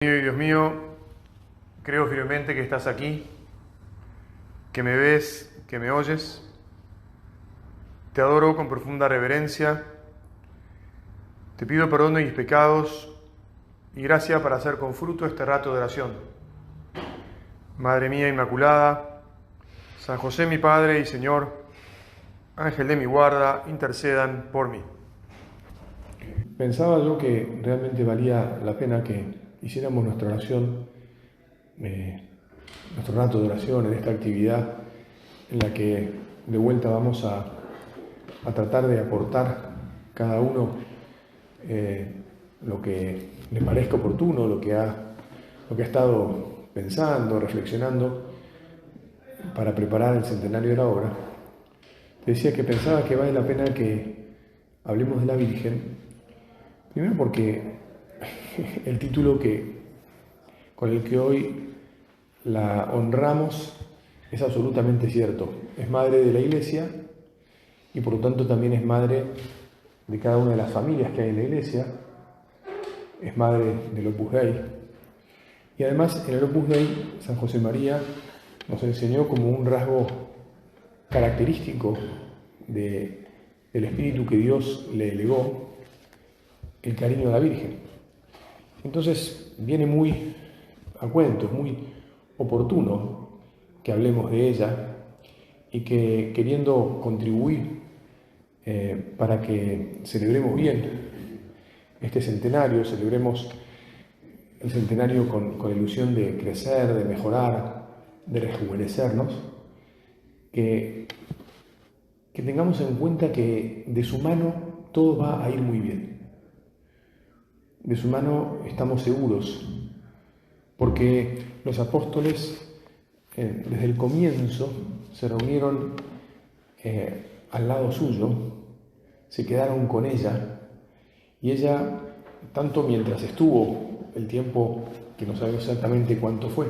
Dios mío, creo firmemente que estás aquí, que me ves, que me oyes. Te adoro con profunda reverencia. Te pido perdón de mis pecados y gracia para hacer con fruto este rato de oración. Madre mía Inmaculada, San José mi Padre y Señor, Ángel de mi guarda, intercedan por mí. Pensaba yo que realmente valía la pena que hiciéramos nuestra oración, nuestro rato de oración en esta actividad en la que de vuelta vamos a tratar de aportar cada uno lo que le parezca oportuno, lo que ha estado pensando, reflexionando para preparar el centenario de la obra. Te decía que pensaba que vale la pena que hablemos de la Virgen, primero porque el título con el que hoy la honramos es absolutamente cierto. Es madre de la Iglesia y por lo tanto también es madre de cada una de las familias que hay en la Iglesia. Es madre del Opus Dei. Y además en el Opus Dei San José María nos enseñó como un rasgo característico del espíritu que Dios le legó el cariño a la Virgen. Entonces viene muy a cuento, es muy oportuno que hablemos de ella y que queriendo contribuir para que celebremos bien este centenario, celebremos el centenario con ilusión de crecer, de mejorar, de rejuvenecernos, que tengamos en cuenta que de su mano todo va a ir muy bien. De su mano estamos seguros, porque los apóstoles desde el comienzo se reunieron al lado suyo, se quedaron con ella, y ella, tanto mientras estuvo el tiempo, que no sabemos exactamente cuánto fue,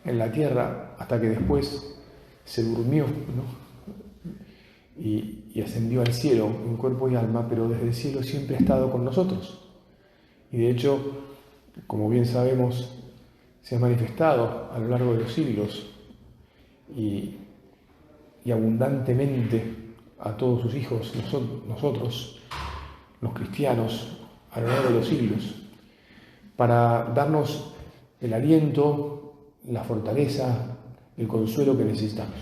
en la tierra, hasta que después se durmió, ¿no? y ascendió al cielo en cuerpo y alma, pero desde el cielo siempre ha estado con nosotros. Y de hecho, como bien sabemos, se ha manifestado a lo largo de los siglos y abundantemente a todos sus hijos, nosotros, los cristianos, a lo largo de los siglos, para darnos el aliento, la fortaleza, el consuelo que necesitamos.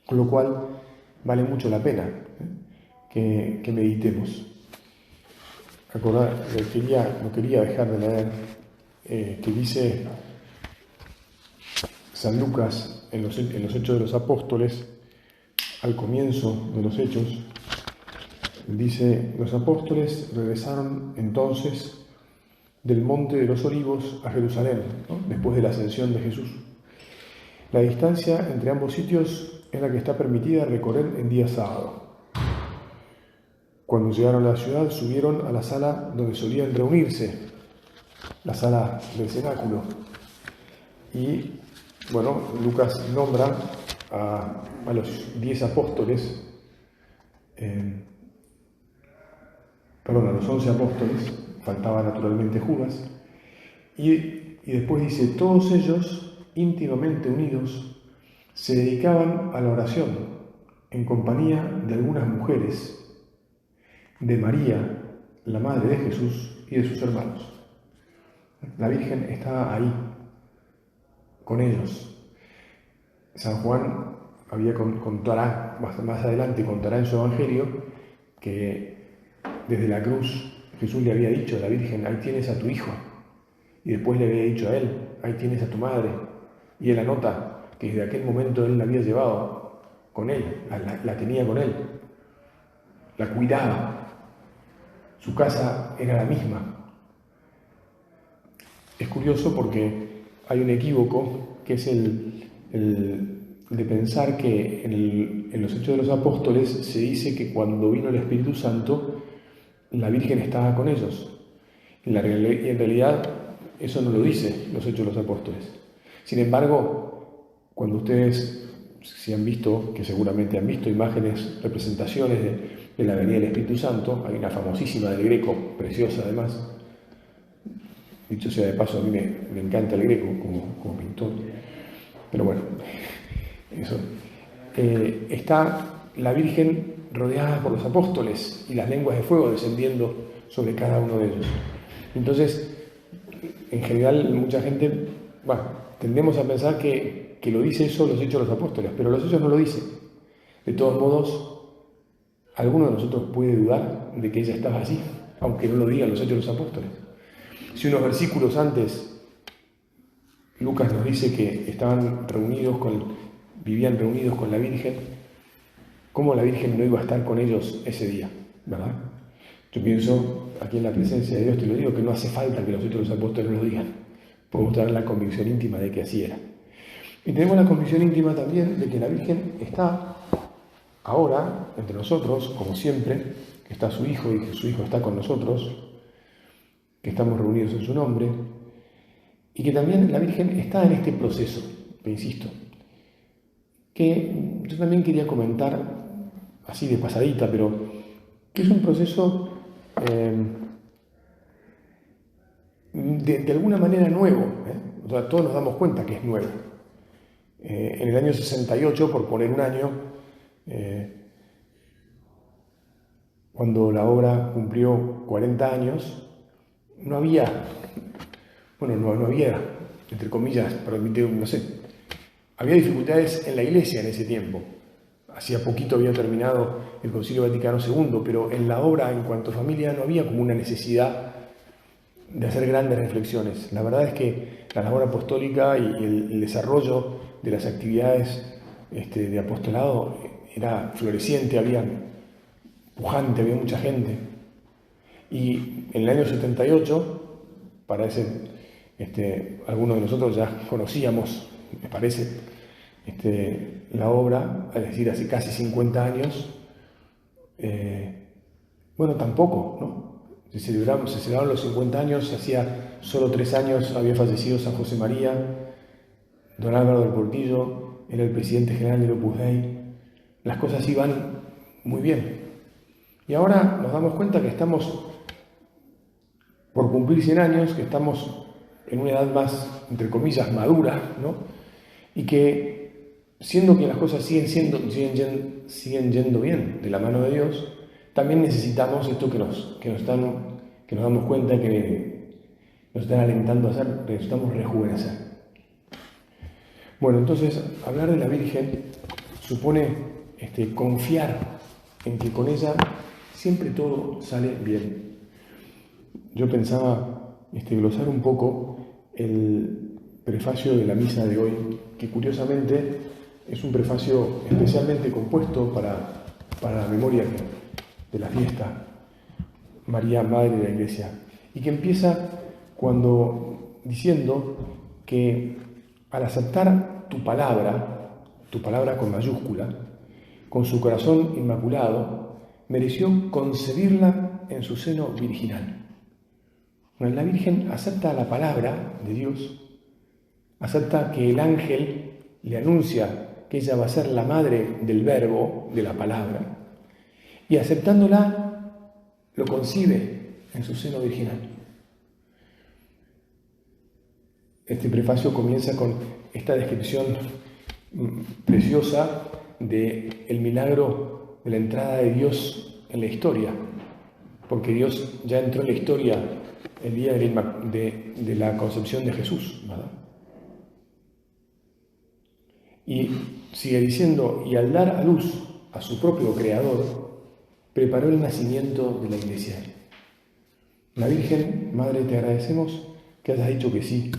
Con lo cual, vale mucho la pena que meditemos. No quería dejar de leer que dice San Lucas en los Hechos de los Apóstoles, al comienzo de los Hechos, dice: los apóstoles regresaron entonces del Monte de los Olivos a Jerusalén, ¿no? Después de la ascensión de Jesús. La distancia entre ambos sitios es la que está permitida recorrer en día sábado. Cuando llegaron a la ciudad, subieron a la sala donde solían reunirse, la sala del cenáculo. Y, bueno, Lucas nombra a los 10 apóstoles, a los 11 apóstoles, faltaba naturalmente Judas, y después dice: todos ellos, íntimamente unidos, se dedicaban a la oración en compañía de algunas mujeres, de María, la madre de Jesús, y de sus hermanos. La Virgen estaba ahí, con ellos. San Juan contará, más adelante contará en su Evangelio, que desde la cruz Jesús le había dicho a la Virgen: ahí tienes a tu hijo. Y después le había dicho a él: ahí tienes a tu madre. Y él anota que desde aquel momento él la había llevado con él, la tenía con él, la cuidaba. Su casa era la misma. Es curioso porque hay un equívoco que es el de pensar que en los Hechos de los Apóstoles se dice que cuando vino el Espíritu Santo la Virgen estaba con ellos. Y en realidad eso no lo dice los Hechos de los Apóstoles. Sin embargo, cuando ustedes, si han visto, que seguramente han visto imágenes, representaciones de la venida del Espíritu Santo, hay una famosísima del Greco, preciosa además, Dicho sea de paso, a mí me encanta el Greco como pintor. Pero bueno, eso. Está la Virgen rodeada por los apóstoles y las lenguas de fuego descendiendo sobre cada uno de ellos. Entonces, en general, mucha gente, tendemos a pensar que lo dice eso los Hechos de los Apóstoles, pero los Hechos no lo dicen. De todos modos, alguno de nosotros puede dudar de que ella estaba allí, aunque no lo digan los Hechos de los Apóstoles. Si unos versículos antes, Lucas nos dice que vivían reunidos con la Virgen, ¿cómo la Virgen no iba a estar con ellos ese día? ¿Verdad? Yo pienso, aquí en la presencia de Dios te lo digo, que no hace falta que los Hechos de los Apóstoles lo digan. Podemos tener la convicción íntima de que así era. Y tenemos la convicción íntima también de que la Virgen está ahora entre nosotros, como siempre, que está su Hijo y que su Hijo está con nosotros, que estamos reunidos en su nombre, y que también la Virgen está en este proceso, te insisto, que yo también quería comentar, así de pasadita, pero que es un proceso de alguna manera nuevo, O sea, todos nos damos cuenta que es nuevo. En el año 68, por poner un año, cuando la obra cumplió 40 años, no había, entre comillas, no sé, había dificultades en la Iglesia en ese tiempo. Hacía poquito había terminado el Concilio Vaticano II, pero en la obra, en cuanto a familia, no había como una necesidad de hacer grandes reflexiones. La verdad es que la labor apostólica y el desarrollo de las actividades de apostolado era floreciente, había pujante, había mucha gente. Y en el año 78, algunos de nosotros ya conocíamos, me parece, la obra, es decir, hace casi 50 años, tampoco, ¿no? Se celebraron los 50 años, hacía solo 3 años había fallecido San José María, don Álvaro del Portillo era el presidente general del Opus Dei, las cosas iban muy bien. Y ahora nos damos cuenta que estamos por cumplir 100 años, que estamos en una edad más, entre comillas, madura, ¿no? Y que, siendo que las cosas siguen yendo bien de la mano de Dios, también necesitamos esto que nos damos cuenta que nos están alentando a hacer, que necesitamos rejuvenecer. Bueno, entonces, hablar de la Virgen supone confiar en que con ella siempre todo sale bien. Yo pensaba glosar un poco el prefacio de la misa de hoy, que curiosamente es un prefacio especialmente compuesto para la memoria de la fiesta María, Madre de la Iglesia, y que empieza diciendo que al aceptar tu palabra con mayúscula, con su corazón inmaculado, mereció concebirla en su seno virginal. Bueno, la Virgen acepta la palabra de Dios, acepta que el ángel le anuncia que ella va a ser la madre del verbo, de la palabra, y aceptándola, lo concibe en su seno virginal. Este prefacio comienza con esta descripción preciosa del milagro de la entrada de Dios en la historia, porque Dios ya entró en la historia el día de la concepción de Jesús, ¿verdad? Y sigue diciendo, y al dar a luz a su propio Creador, preparó el nacimiento de la Iglesia. La Virgen, Madre, te agradecemos que hayas dicho que sí,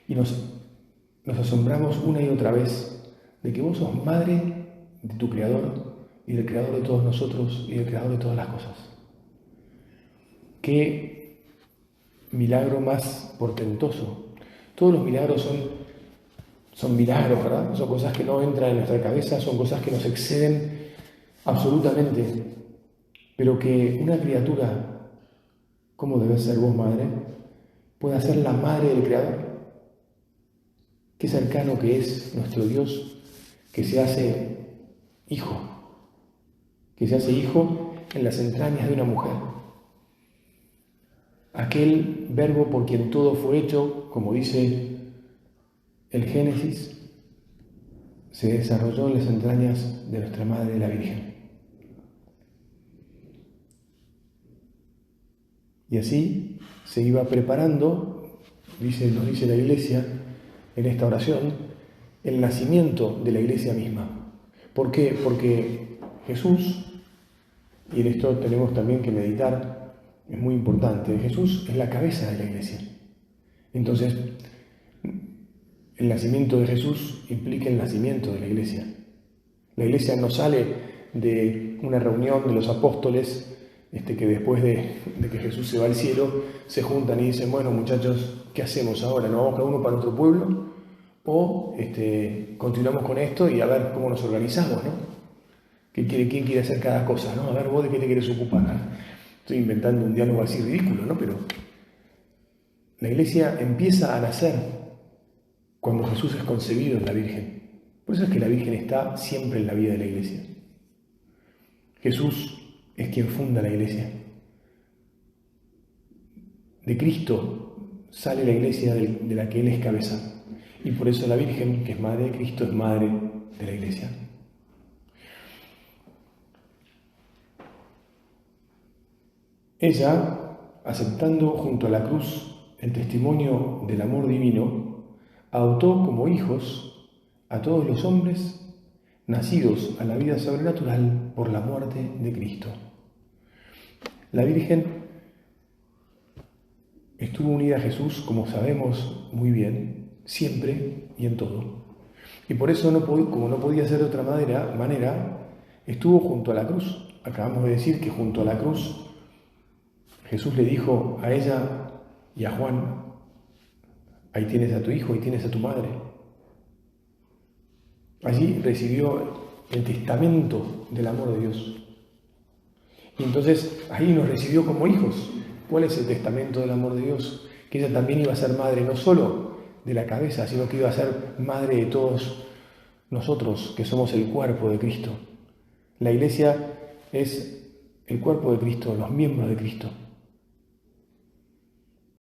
y nos asombramos una y otra vez de que vos sos Madre de tu Creador y del Creador de todos nosotros y del Creador de todas las cosas. Qué milagro más portentoso. Todos los milagros son milagros, ¿verdad? Son cosas que no entran en nuestra cabeza, son cosas que nos exceden absolutamente. Pero que una criatura, como debe ser vos, Madre, pueda ser la Madre del Creador. Qué cercano que es nuestro Dios, que se hace hijo en las entrañas de una mujer. aquel verbo por quien todo fue hecho, como dice el Génesis, se desarrolló en las entrañas de nuestra Madre la Virgen. Y así se iba preparando, nos dice la Iglesia en esta oración, el nacimiento de la Iglesia misma. ¿Por qué? Porque Jesús, y en esto tenemos también que meditar, es muy importante, Jesús es la cabeza de la Iglesia. Entonces, el nacimiento de Jesús implica el nacimiento de la Iglesia. La Iglesia no sale de una reunión de los apóstoles que después de que Jesús se va al cielo, se juntan y dicen, bueno muchachos, ¿qué hacemos ahora? ¿Nos vamos cada uno para nuestro pueblo? ¿O continuamos con esto y a ver cómo nos organizamos, ¿no? ¿Quién quiere hacer cada cosa, ¿no? A ver, vos de qué te querés ocupar. Estoy inventando un diálogo así ridículo, ¿no? Pero la Iglesia empieza a nacer cuando Jesús es concebido en la Virgen. Por eso es que la Virgen está siempre en la vida de la Iglesia. Jesús es quien funda la Iglesia. De Cristo sale la Iglesia de la que Él es cabeza. Y por eso la Virgen, que es madre de Cristo, es madre de la Iglesia. Ella, aceptando junto a la cruz el testimonio del amor divino, adoptó como hijos a todos los hombres nacidos a la vida sobrenatural por la muerte de Cristo. La Virgen estuvo unida a Jesús, como sabemos muy bien, siempre y en todo. Y por eso, como no podía ser de otra manera, estuvo junto a la cruz. Acabamos de decir que junto a la cruz Jesús le dijo a ella y a Juan, ahí tienes a tu hijo, ahí tienes a tu madre. Allí recibió el testamento del amor de Dios. Y entonces ahí nos recibió como hijos. ¿Cuál es el testamento del amor de Dios? Que ella también iba a ser madre no solo de la cabeza, sino que iba a ser madre de todos nosotros, que somos el cuerpo de Cristo. La Iglesia es el cuerpo de Cristo, los miembros de Cristo.